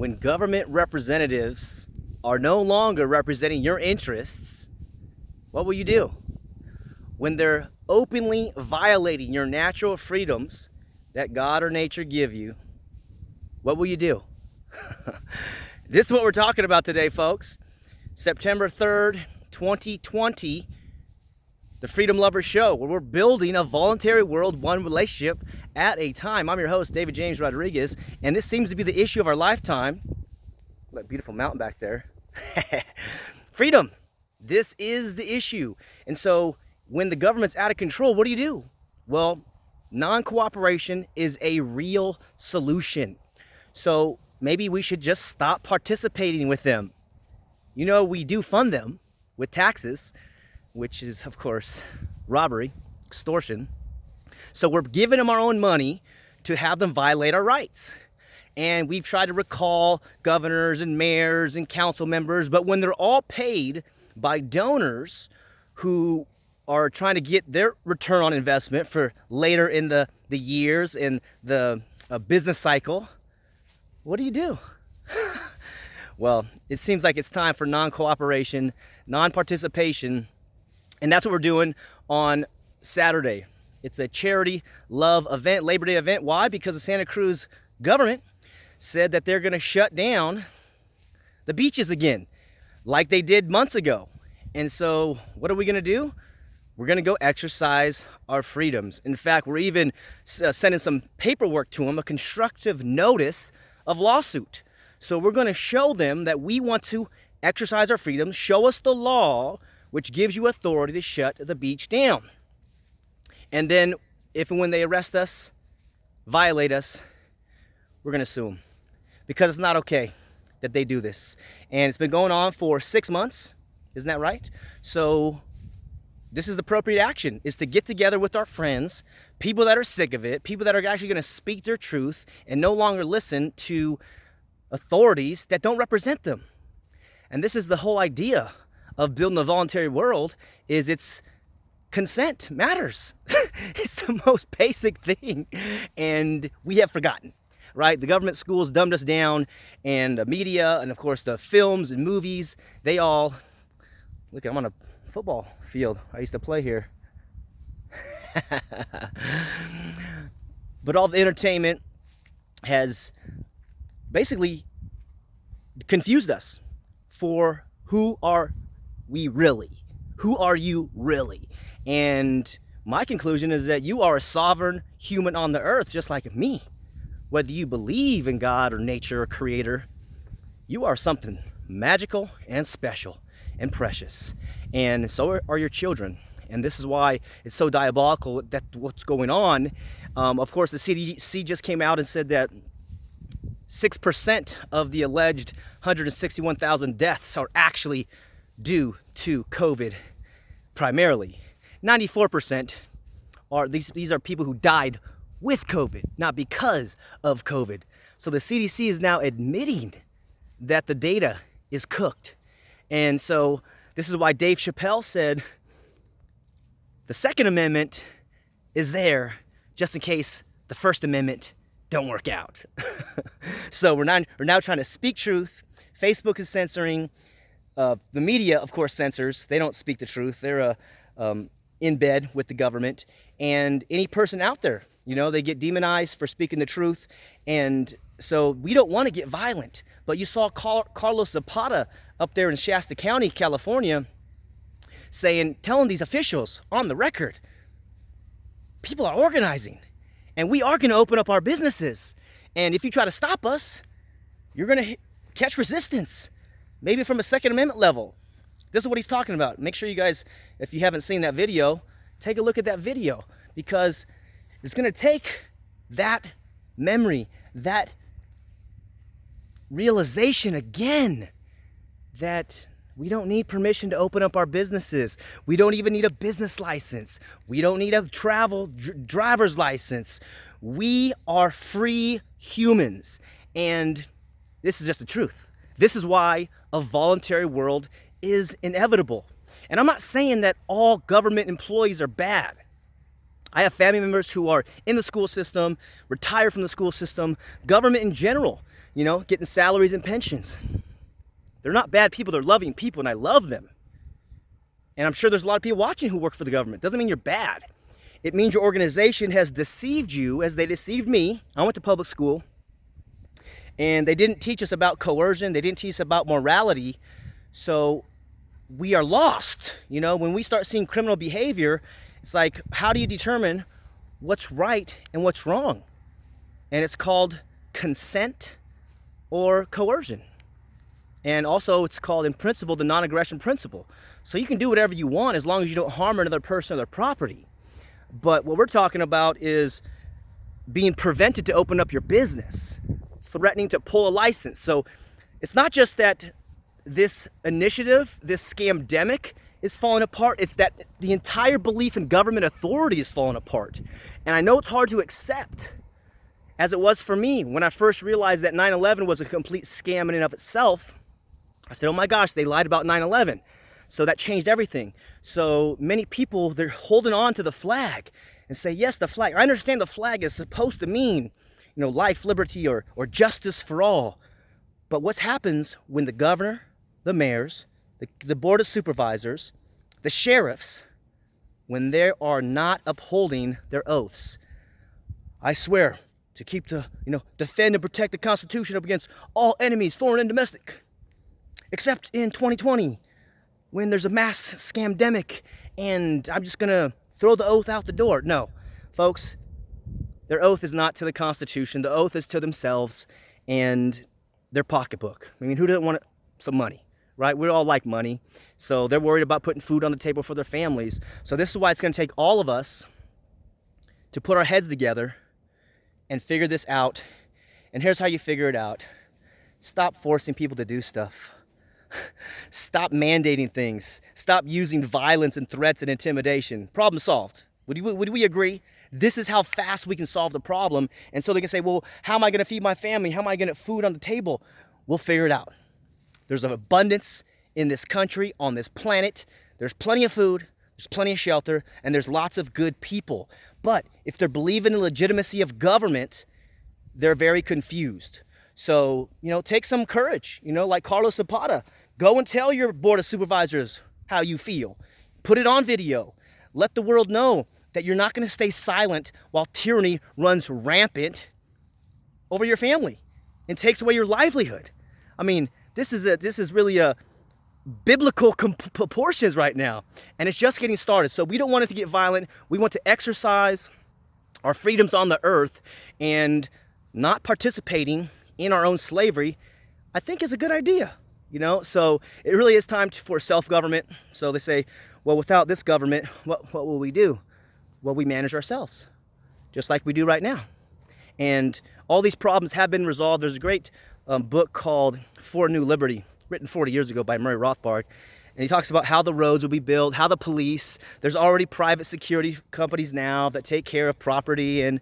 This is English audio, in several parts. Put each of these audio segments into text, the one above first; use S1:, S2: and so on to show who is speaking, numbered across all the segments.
S1: when government representatives are no longer representing your interests, what will you do? When they're openly violating your natural freedoms that God or nature give you, what will you do? This is what we're talking about today, folks. September 3rd, 2020, the Freedom Lovers Show, where we're building a voluntary world, one relationship at a time. I'm your host, David James Rodriguez, and this seems to be the issue of our lifetime. That beautiful mountain back there. Freedom. This is the issue. And so when the government's out of control, what do? Well, non-cooperation is a real solution. So maybe we should just stop participating with them. You know, we do fund them with taxes, which is, of course, robbery, extortion. So we're giving them our own money to have them violate our rights. And we've tried to recall governors and mayors and council members, but when they're all paid by donors who are trying to get their return on investment for later in the years in the business cycle, what do? Well, it seems like it's time for non-cooperation, non-participation, and that's what we're doing on Saturday. It's a charity love event, Labor Day event. Why? Because the Santa Cruz government said that they're going to shut down the beaches again, like they did months ago. And so what are we going to do? We're going to go exercise our freedoms. In fact, we're even sending some paperwork to them, a constructive notice of lawsuit. So we're going to show them that we want to exercise our freedoms, show us the law which gives you authority to shut the beach down. And then if and when they arrest us, violate us, we're going to sue them. Because it's not okay that they do this. And it's been going on for 6 months. Isn't that right? So this is the appropriate action, is to get together with our friends, people that are sick of it, people that are actually going to speak their truth and no longer listen to authorities that don't represent them. And this is the whole idea of building a voluntary world, is it's consent matters. It's the most basic thing, and we have forgotten, right? The government schools dumbed us down, and the media, and of course the films and movies, they all, look, I'm on a football field. I used to play here. But all the entertainment has basically confused us for who are we really? Who are you really? And my conclusion is that you are a sovereign human on the earth, just like me. Whether you believe in God or nature or creator, you are something magical and special and precious. And so are your children. And this is why it's so diabolical that what's going on. Of course, the CDC just came out and said that 6% of the alleged 161,000 deaths are actually due to COVID primarily. 94% are these are people who died with COVID, not because of COVID. So the CDC is now admitting that the data is cooked. And so this is why Dave Chappelle said the Second Amendment is there just in case the First Amendment don't work out. So we're now trying to speak truth. Facebook is censoring. The media, of course, censors. They don't speak the truth. They're in bed with the government. And any person out there, you know, they get demonized for speaking the truth. And so we don't want to get violent. But you saw Carlos Zapata up there in Shasta County, California, telling these officials on the record, people are organizing. And we are going to open up our businesses. And if you try to stop us, you're going to catch resistance. Maybe from a Second Amendment level. This is what he's talking about. Make sure you guys, if you haven't seen that video, take a look at that video. Because it's going to take that memory, that realization again, that we don't need permission to open up our businesses. We don't even need a business license. We don't need a driver's license. We are free humans. And this is just the truth. This is why a voluntary world is inevitable. And I'm not saying that all government employees are bad. I have family members who are in the school system, retired from the school system, government in general. getting salaries and pensions. They're not bad people, they're loving people, and I love them. And I'm sure there's a lot of people watching who work for the government. Doesn't mean you're bad. It means your organization has deceived you as they deceived me. I went to public school, and they didn't teach us about coercion. They didn't teach us about morality. So we are lost. When we start seeing criminal behavior, it's like, how do you determine what's right and what's wrong? And it's called consent or coercion. And also it's called, in principle, the non-aggression principle. So you can do whatever you want as long as you don't harm another person or their property. But what we're talking about is being prevented to open up your business, threatening to pull a license. So it's not just that this initiative, this scamdemic, is falling apart. It's that the entire belief in government authority is falling apart. And I know it's hard to accept, as it was for me when I first realized that 9/11 was a complete scam in and of itself. I said, oh my gosh, they lied about 9/11. So that changed everything. So many people, they're holding on to the flag and say, yes, the flag. I understand the flag is supposed to mean, life, liberty, or justice for all. But what happens when the governor, the mayors, the board of supervisors, the sheriffs, when they are not upholding their oaths? I swear to keep defend and protect the Constitution up against all enemies, foreign and domestic. Except in 2020, when there's a mass scamdemic, and I'm just gonna throw the oath out the door. No, folks, their oath is not to the Constitution. The oath is to themselves and their pocketbook. I mean, who doesn't want some money, right? We all like money. So they're worried about putting food on the table for their families. So this is why it's gonna take all of us to put our heads together and figure this out. And here's how you figure it out. Stop forcing people to do stuff. Stop mandating things. Stop using violence and threats and intimidation. Problem solved. Would we agree? This is how fast we can solve the problem. And so they can say, well, how am I going to feed my family? How am I going to get food on the table? We'll figure it out. There's an abundance in this country, on this planet. There's plenty of food. There's plenty of shelter. And there's lots of good people. But if they're believing in the legitimacy of government, they're very confused. So, take some courage, like Carlos Zapata. Go and tell your board of supervisors how you feel. Put it on video. Let the world know that you're not going to stay silent while tyranny runs rampant over your family and takes away your livelihood. I mean, this is really a biblical proportions right now, and it's just getting started. So we don't want it to get violent. We want to exercise our freedoms on the earth, and not participating in our own slavery, I think, is a good idea. So it really is time for self-government. So they say, well, without this government, what will we do? Well, we manage ourselves, just like we do right now. And all these problems have been resolved. There's a great book called For a New Liberty, written 40 years ago by Murray Rothbard. And he talks about how the roads will be built, how the police, there's already private security companies now that take care of property and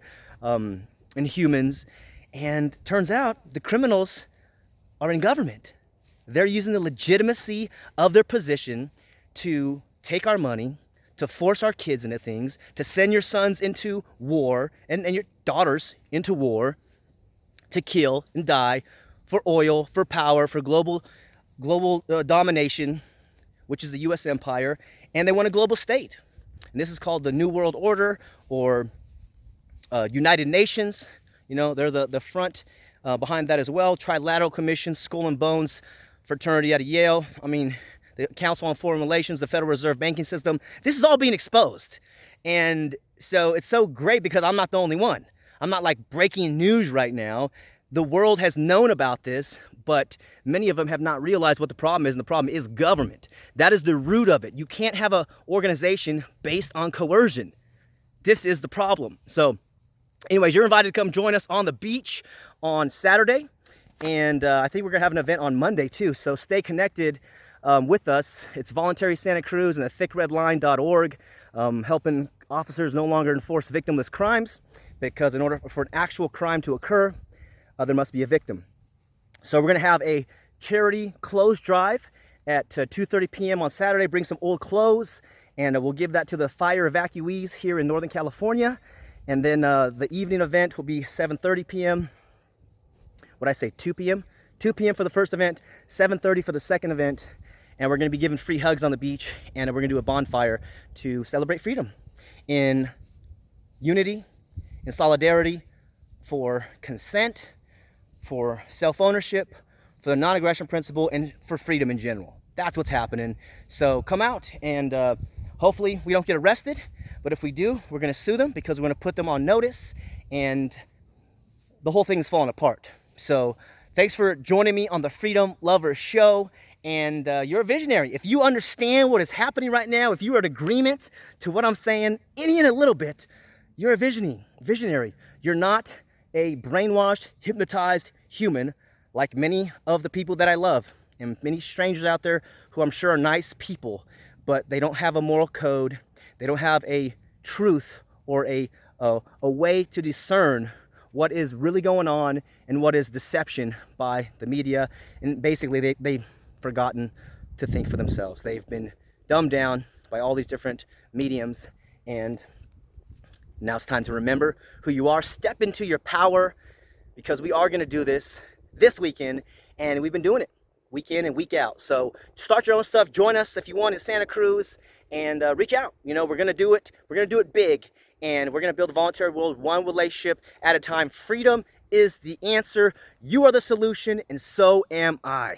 S1: humans. And turns out the criminals are in government. They're using the legitimacy of their position to take our money, to force our kids into things, to send your sons into war and your daughters into war, to kill and die for oil, for power, for global domination, which is the U.S. empire, and they want a global state. And this is called the New World Order, or United Nations. They're the front behind that as well. Trilateral Commission, Skull and Bones fraternity out of Yale. I mean, the Council on Foreign Relations, the Federal Reserve Banking System. This is all being exposed. And so it's so great because I'm not the only one. I'm not like breaking news right now. The world has known about this, but many of them have not realized what the problem is, and the problem is government. That is the root of it. You can't have an organization based on coercion. This is the problem. So anyways, you're invited to come join us on the beach on Saturday. And I think we're going to have an event on Monday too. So stay connected with us. It's Voluntary Santa Cruz and thickredline.org, helping officers no longer enforce victimless crimes, because in order for an actual crime to occur, there must be a victim. So we're going to have a charity clothes drive at 2:30 p.m. on Saturday. Bring some old clothes, and we'll give that to the fire evacuees here in Northern California. And then the evening event will be 7:30 p.m. what I say, 2 p.m.? 2 p.m. for the first event, 7:30 for the second event, and we're gonna be giving free hugs on the beach, and we're gonna do a bonfire to celebrate freedom in unity, in solidarity, for consent, for self-ownership, for the non-aggression principle, and for freedom in general. That's what's happening. So come out, and hopefully we don't get arrested, but if we do, we're gonna sue them because we're gonna put them on notice, and the whole thing is falling apart. So thanks for joining me on the Freedom Lover Show. And you're a visionary. If you understand what is happening right now, if you are in agreement to what I'm saying, any and a little bit, you're a visionary. You're not a brainwashed, hypnotized human like many of the people that I love and many strangers out there who I'm sure are nice people, but they don't have a moral code. They don't have a truth or a way to discern what is really going on and what is deception by the media. And basically they've forgotten to think for themselves. They've been dumbed down by all these different mediums, and now it's time to remember who you are. Step into your power, because we are going to do this weekend, and we've been doing it week in and week out. So start your own stuff. Join us if you want in Santa Cruz, and reach out. You know, we're going to do it. We're going to do it big, and we're going to build a voluntary world one relationship at a time. Freedom is the answer. You are the solution, and so am I.